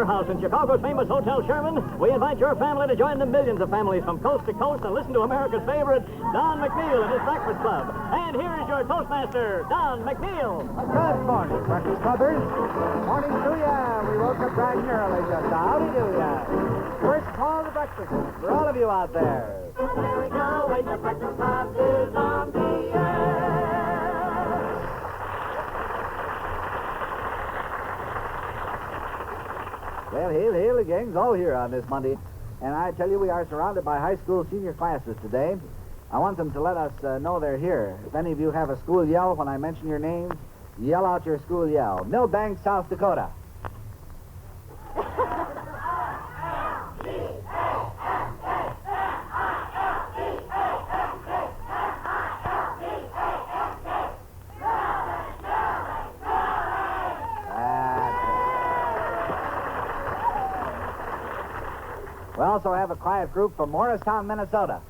Porterhouse in Chicago's famous Hotel Sherman, we invite your family to join the millions of families from coast to coast and listen to America's favorite, Don McNeill and his Breakfast Club. And here is your Toastmaster, Don McNeill. Good morning, Breakfast Clubbers. Morning to ya. We woke up bright and early just now. Howdy do ya. First call to breakfast for all of you out there. There we go, when the Breakfast Club is on the air. Well, hail, the gang's all here on this Monday. And I tell you, we are surrounded by high school senior classes today. I want them to let us know they're here. If any of you have a school yell when I mention your names, yell out your school yell. Millbank, South Dakota. We also have a quiet group from Morristown, Minnesota.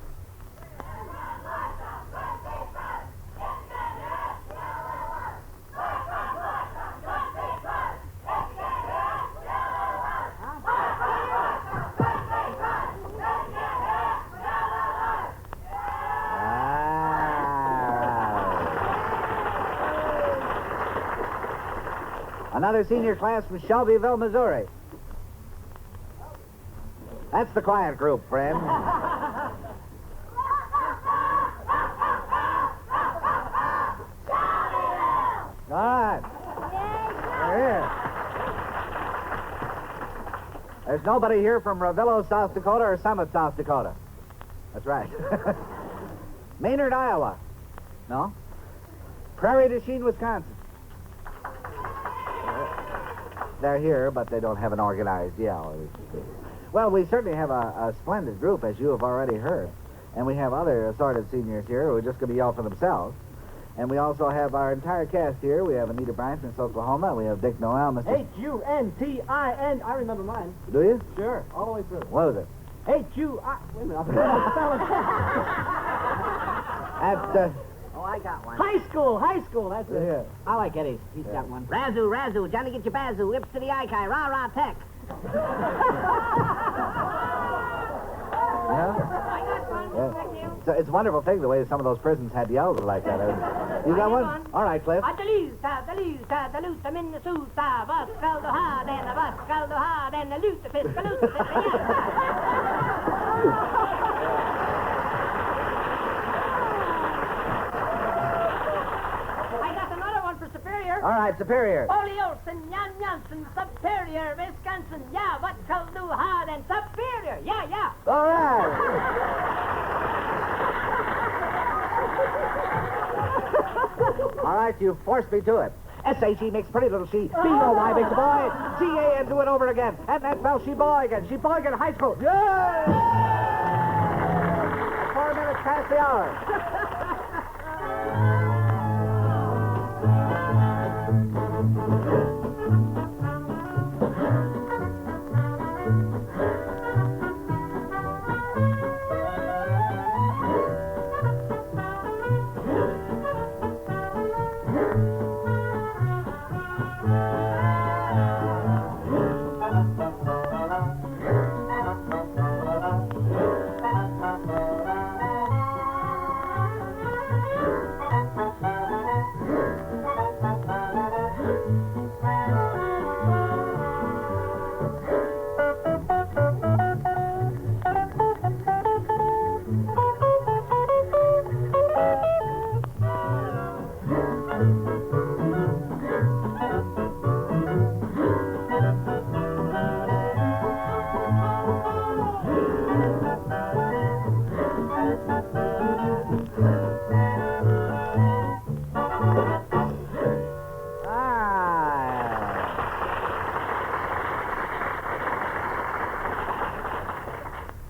Another senior class from Shelbyville, Missouri. That's the quiet group, friend. All right. They're here. There's nobody here from Ravillo, South Dakota, or Summit, South Dakota. That's right. Maynard, Iowa. No? Prairie du Chien, Wisconsin. They're here, but they don't have an organized yell. Well, we certainly have a splendid group, as you have already heard. And we have other assorted seniors here who are just going to yell for themselves. And we also have our entire cast here. We have Anita Bryant from Oklahoma. We have Dick Noel, Mr. H-U-N-T-I-N. I remember mine. Do you? Sure, all the way through. What was it? H-U-I... Wait a minute, I'll spell it. Oh, I got one. High school, that's it. Yeah. I like Eddie's. He's got one. Razoo, Johnny get your bazoo, lips to the eye-kai, rah-rah tech. Yeah? I got one, McNeil. So it's a wonderful thing the way some of those prisons had yells like that. You got one? All right, Cliff. Dalusa, dalusa, Minnesota, bus, caldo hard, and a bus, caldo hard, and a lutefisk, I got another one for Superior. All right, Superior. Ole Olson, Jan Jansen, Superior, Wisconsin, yeah, what caldo hard and Superior, yeah. All right. All right, you forced me to it. S-H-E makes pretty little she. B-O-Y makes a boy. C-A-N, do it over again. And that spells she boy again. She boy again, high school. Yay! 4 minutes past the hour.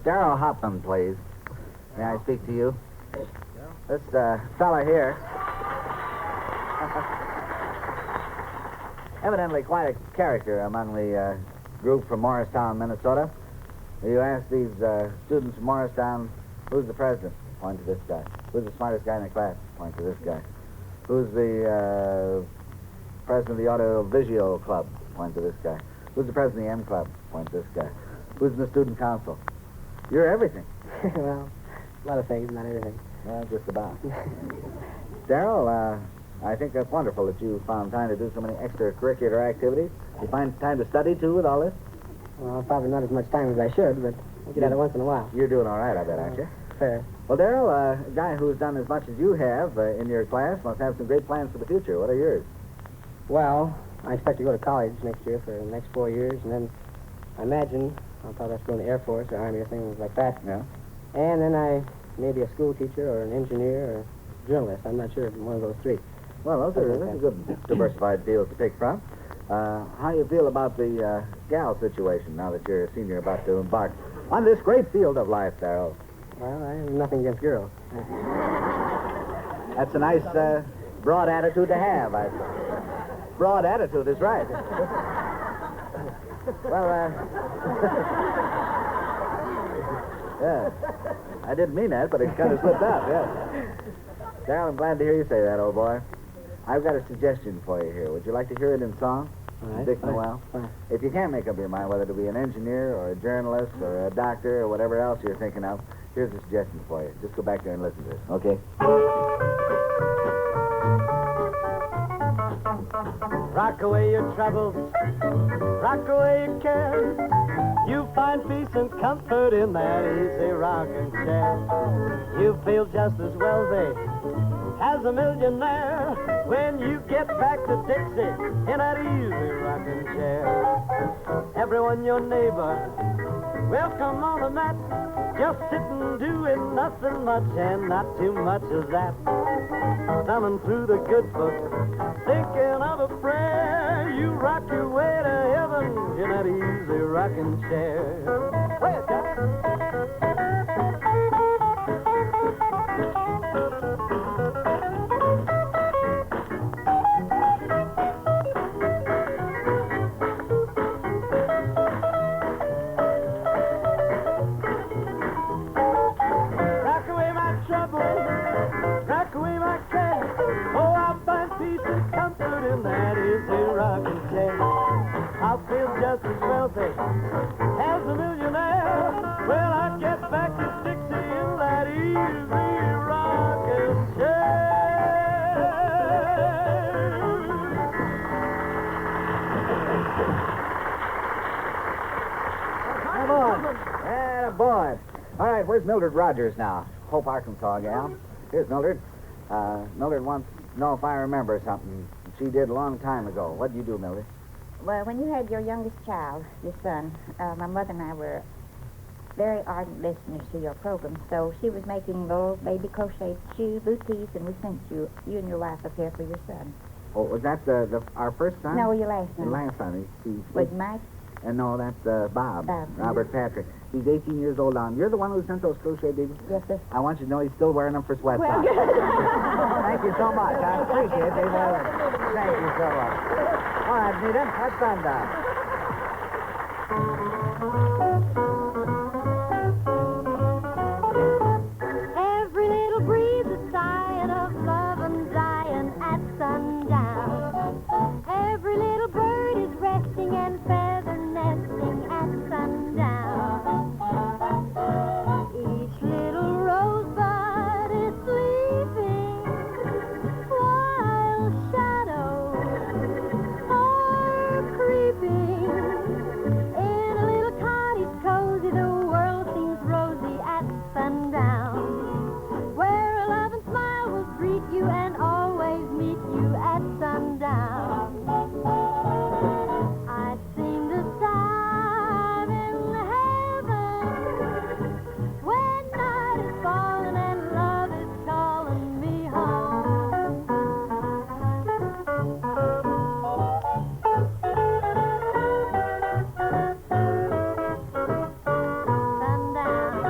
Darrell Hopman, please. May I speak to you? This fella here. Evidently quite a character among the group from Morristown, Minnesota. You ask these students from Morristown, who's the president? Point to this guy. Who's the smartest guy in the class? Point to this guy. Who's the president of the Audiovisual Club? Point to this guy. Who's the president of the M Club? Point this guy. Who's in the student council? You're everything. Well, a lot of things, not everything. Well, just about. Daryl, I think that's wonderful that you found time to do so many extracurricular activities. You find time to study, too, with all this? Well, probably not as much time as I should, but I get at it once in a while. You're doing all right, I bet, aren't you? Fair. Well, Daryl, a guy who's done as much as you have in your class must have some great plans for the future. What are yours? Well, I expect to go to college next year for the next 4 years, and then I imagine I'll probably have to go in the Air Force or Army or things like that. Yeah. And then I may be a school teacher or an engineer or journalist. I'm not sure if one of those three. Well, those are good diversified fields to pick from. How do you feel about the gal situation now that you're a senior about to embark on this great field of life, Daryl? Well, I have nothing against girls. That's a nice, broad attitude to have. Broad attitude is right. Well, yeah. I didn't mean that, but it kind of slipped out, yeah. Daryl, I'm glad to hear you say that, old boy. I've got a suggestion for you here. Would you like to hear it in song? All right. Dick Noel? Fine. If you can't make up your mind whether to be an engineer or a journalist or a doctor or whatever else you're thinking of, here's a suggestion for you. Just go back there and listen to it, okay? Rock away your troubles, rock away your cares. You find peace and comfort in that easy rocking chair. You feel just as wealthy as a millionaire when you get back to Dixie in that easy rocking chair. Everyone your neighbor will come on the mat, just sitting doing nothing much and not too much of that. Thumbing through the good book, thinking of a prayer. You rock your way to heaven in that easy rocking chair. Play it, Jack. Rock away my troubles, rock away my cares. Oh, I'll find peace and comfort in that easy rocking chair. I'll feel just as wealthy as a millionaire when I get back to Dixie in that easy rocking chair. Come on. Attaboy. All right, where's Mildred Rogers now? Hope, Arkansas gal. Here's Mildred. Mildred wants to know if I remember something she did a long time ago. What did you do, Mildred? Well, when you had your youngest child, your son, my mother and I were very ardent listeners to your program. So she was making little baby crocheted shoes, booties, and we sent you and your wife a pair for your son. Oh, was that our first son? No, your last The son. last son. Was Mike? And no, that's Bob. Bob. Robert Patrick. He's 18 years old now. You're the one who sent those crochet babies? Yes, sir. I want you to know he's still wearing them for sweat Well, socks. good. Thank you so much. I appreciate it. Thank you so much. All right, Nita, have fun now. Every little breeze is sighing of love and dying at sundown. Every little bird is resting and feather nesting at sundown. Each little rosebud is sleeping while shadows are creeping. In a little cottage cozy, the world seems rosy at sundown, where a love and smile will greet you and always meet you at sundown. I seem to time in heaven when night is falling and love is calling me home. Sundown,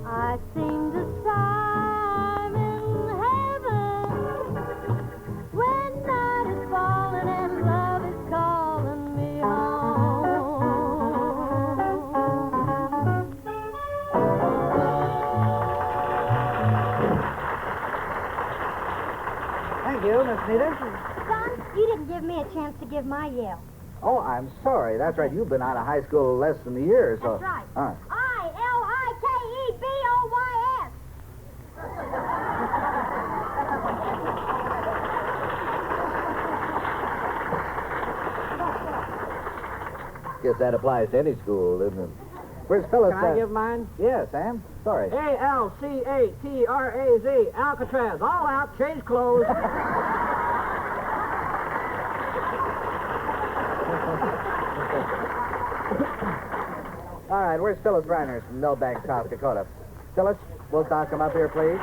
I seem to time in heaven when night is falling and love is calling me home. Thank you, Miss Nita. Son, you didn't give me a chance to give my yell. Oh, I'm sorry. That's right. You've been out of high school less than a year, so... That's right. All right. I-L-I-K-E-B-O-Y-S. Guess that applies to any school, doesn't it? Where's Phyllis? Can I give mine? Yeah, Sam. Sorry. A-L-C-A-T-R-A-Z. Alcatraz. All out. Change clothes. All right, where's Phyllis Reiners from Millbank, South Dakota? Phyllis, will you come up here, please?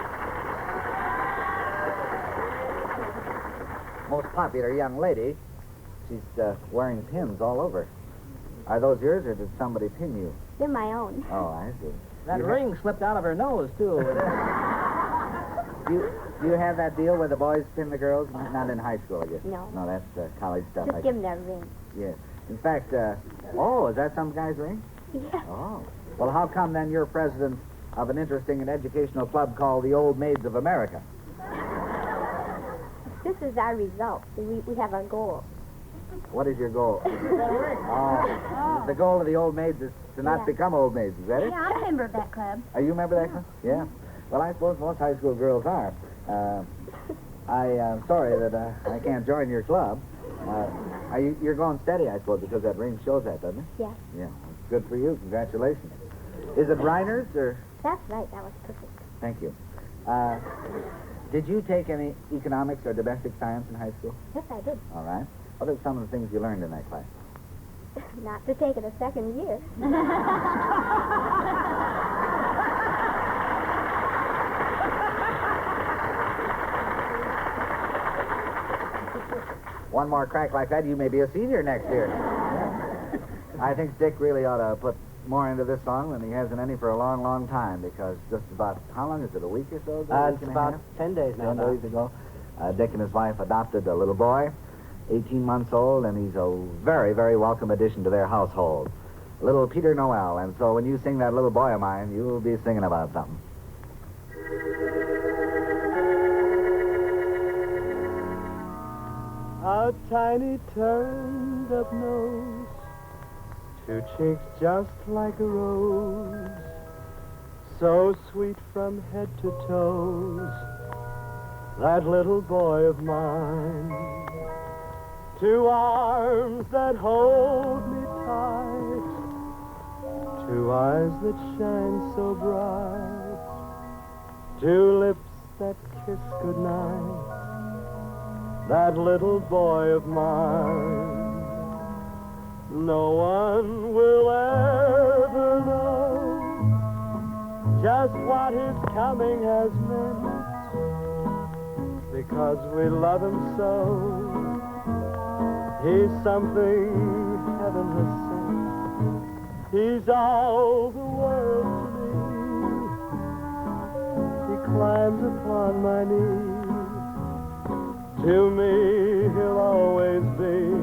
Most popular young lady. She's wearing pins all over. Are those yours, or did somebody pin you? They're my own. Oh, I see. That ring slipped out of her nose, too. Do you have that deal where the boys pin the girls? Not in high school, I guess. No. No, that's college stuff. Just give them that ring. Yes. In fact, oh, is that some guy's ring? Yeah. Oh. Well, how come then you're president of an interesting and educational club called the Old Maids of America? This is our result. See, we have our goal. What is your goal? Oh. The goal of the Old Maids is to not become old maids, is that it? Yeah, I'm a member of that club. Are you a member of that club? Yeah. Well, I suppose most high school girls are. I'm sorry that I can't join your club. You're going steady, I suppose, because that ring shows that, doesn't it? Yeah. Yeah. Good for you. Congratulations. Is it Reiner's or? That's right. That was perfect. Thank you. Did you take any economics or domestic science in high school? Yes, I did. All right. What are some of the things you learned in that class? Not to take it a second year. One more crack like that, you may be a senior next year. Yeah. I think Dick really ought to put more into this song than he has in any for a long, long time, because just about, how long is it, a week or so ago? It's about 10 days now. 10 days ago. Dick and his wife adopted a little boy, 18 months old, and he's a very, very welcome addition to their household. Little Peter Noel, and so when you sing that little boy of mine, you'll be singing about something. A tiny turned-up nose, two cheeks just like a rose, so sweet from head to toes, that little boy of mine. Two arms that hold me tight, two eyes that shine so bright, two lips that kiss goodnight, that little boy of mine. No one will ever know just what his coming has meant, because we love him so. He's something heaven has sent. He's all the world to me. He climbs upon my knee. To me, he'll always be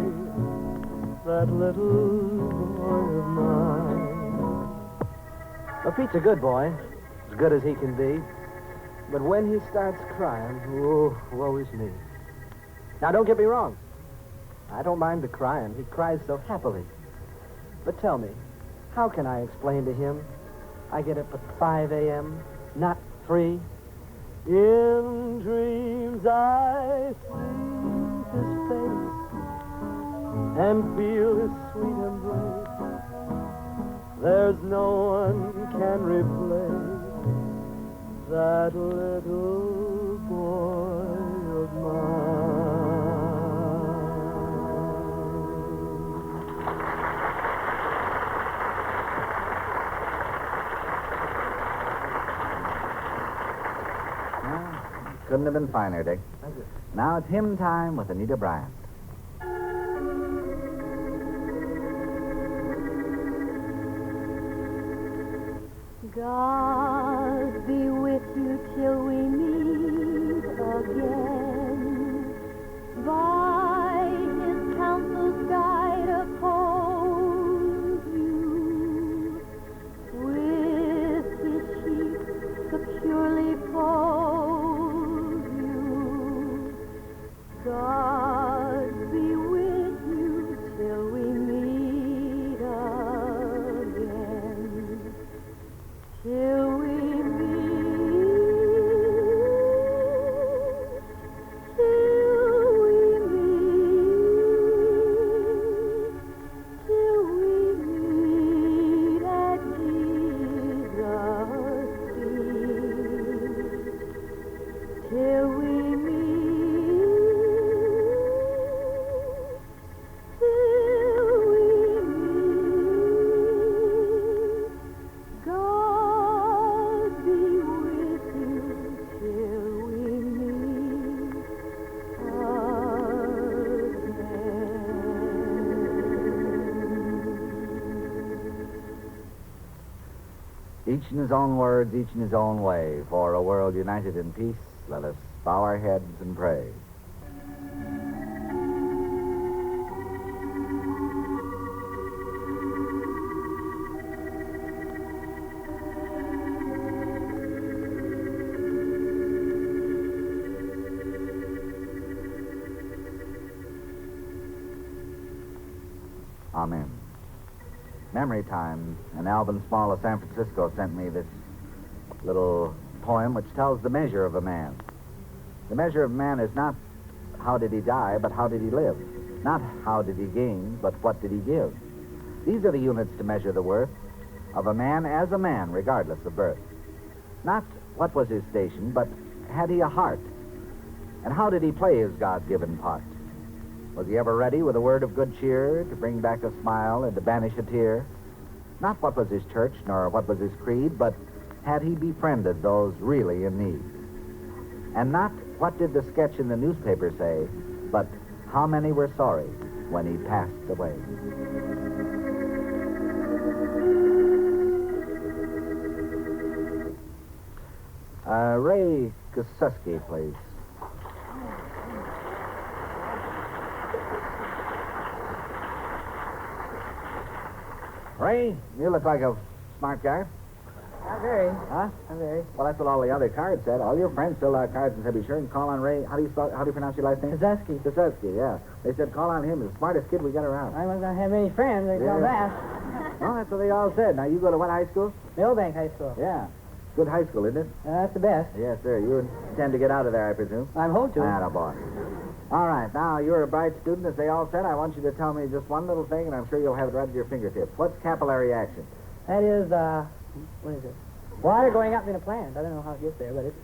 that little boy of mine. Well, Pete's a good boy, as good as he can be. But when he starts crying, oh, woe is me. Now, don't get me wrong. I don't mind the crying. He cries so happily. But tell me, how can I explain to him I get up at 5 a.m., not 3? In dreams I see his face and feel his sweet embrace. There's no one can replace that little boy of mine. Couldn't have been finer, Dick. Thank you. Now it's hymn time with Anita Bryant. God be with you till we meet again. By his counsel's guide uphold you. With his sheep securely fold you. God be with you till we till we meet, till we meet. God be with you till we meet again. Each in his own words, each in his own way. For a world united in peace, let us bow our heads and pray. Amen. Memory Time, and Alvin Small of San Francisco sent me this little poem which tells the measure of a man. The measure of man is not how did he die, but how did he live. Not how did he gain, but what did he give. These are the units to measure the worth of a man as a man, regardless of birth. Not what was his station, but had he a heart? And how did he play his God-given part? Was he ever ready with a word of good cheer to bring back a smile and to banish a tear? Not what was his church, nor what was his creed, but had he befriended those really in need? And not what did the sketch in the newspaper say, but how many were sorry when he passed away? Ray Kosuski, please. Ray, you look like a smart guy. Not very. Huh? Not very. Well, that's what all the other cards said. All your friends filled out cards and said, be sure and call on Ray. How do you pronounce your last name? Kosuski. Kosuski, yeah. They said, call on him. He's the smartest kid we got around. I'm not going to have many friends. They call that. Well, that's what they all said. Now, you go to what high school? Millbank High School. Yeah. Good high school, isn't it? That's the best. Yes, sir. You intend to get out of there, I presume? I'm hoping to. Attaboy. All right. Now, you're a bright student, as they all said. I want you to tell me just one little thing, and I'm sure you'll have it right at your fingertips. What's capillary action? That is, what is it? Water going up in a plant. I don't know how it gets there, but it's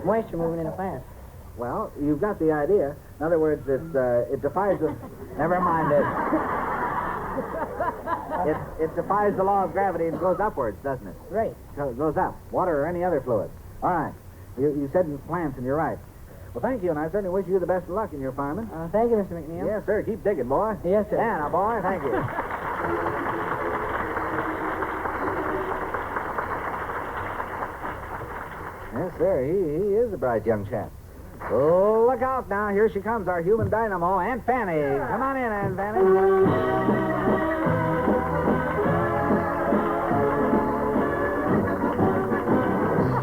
moisture moving in a plant. Well, you've got the idea. In other words, it defies the... Never mind it. It defies the law of gravity and goes upwards, doesn't it? Right. So it goes up. Water or any other fluid. All right. You said in plants, and you're right. Well, thank you, and I certainly wish you the best of luck in your farming. Thank you, Mr. McNeil. Yes, sir. Keep digging, boy. Yes, sir. Yeah, now, boy, thank you. Yes, sir. He is a bright young chap. Oh, look out now. Here she comes, our human dynamo, Aunt Fanny. Come on in, Aunt Fanny.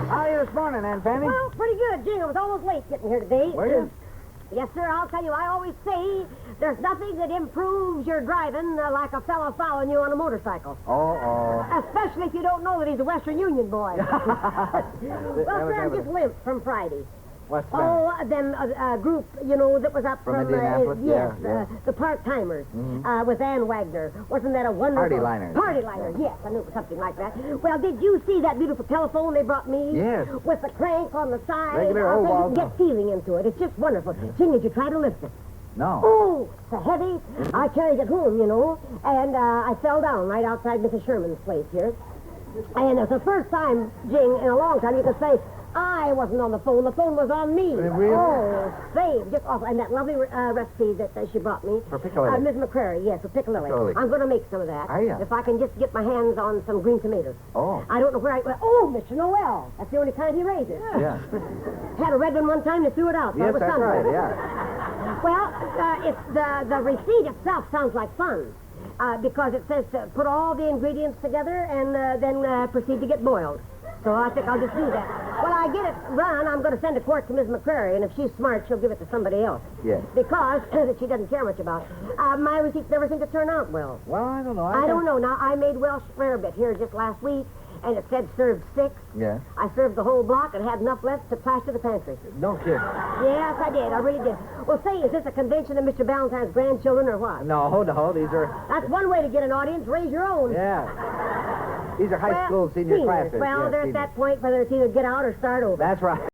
How are you this morning, Aunt Fanny? Well, pretty good, Jing. I was almost late getting here today. Were you? Yes, sir. I'll tell you, I always say there's nothing that improves your driving like a fellow following you on a motorcycle. Oh. Especially if you don't know that he's a Western Union boy. Well, sir, I'm just limp from Friday. What's that? Oh, them group, that was up From from Indianapolis? yes, Yeah. the part-timers Mhm. with Ann Wagner. Wasn't that a wonderful... Party-liners. Party-liners, yes. I knew it was something like that. Well, did you see that beautiful telephone they brought me? Yes. With the crank on the side. Regular I'll old say you wall can get feeling into it. It's just wonderful. Jing, did you try to lift it? No. Oh, it's a heavy. I carried it home, and I fell down right outside Mrs. Sherman's place here. And it's the first time, Jing, in a long time you could say, I wasn't on the phone. The phone was on me. Really? Oh, saved. Just awful. And that lovely recipe that she brought me. For piccalilli. Miss McCrary, yes, for piccalilli. Piccalilli. I'm going to make some of that. Are ya? If I can just get my hands on some green tomatoes. Oh. I don't know where Oh, Mr. Noel. That's the only kind he raises. Yeah. Had a red one time, you threw it out. So Yes, it was that's sunburn. right, yeah. Well, it's the receipt itself sounds like fun. Because it says to put all the ingredients together and then proceed to get boiled. So I think I'll just do that. When I get it run, I'm going to send a quart to Miss McCrary, and if she's smart, she'll give it to somebody else. Yes. Because she doesn't care much about. My receipts never seem to turn out well. Well, I don't know. I don't know. Now, I made Welsh rarebit here just last week, and it said served 6. Yeah. I served the whole block and had enough left to plaster the pantry. No kidding. Yes, I did. I really did. Well, say, is this a convention of Mr. Ballantyne's grandchildren or what? No, these are... That's one way to get an audience. Raise your own. Yeah. These are high school senior classes. Well, yes, they're at seniors. that point whether it's either get out or start over. That's right.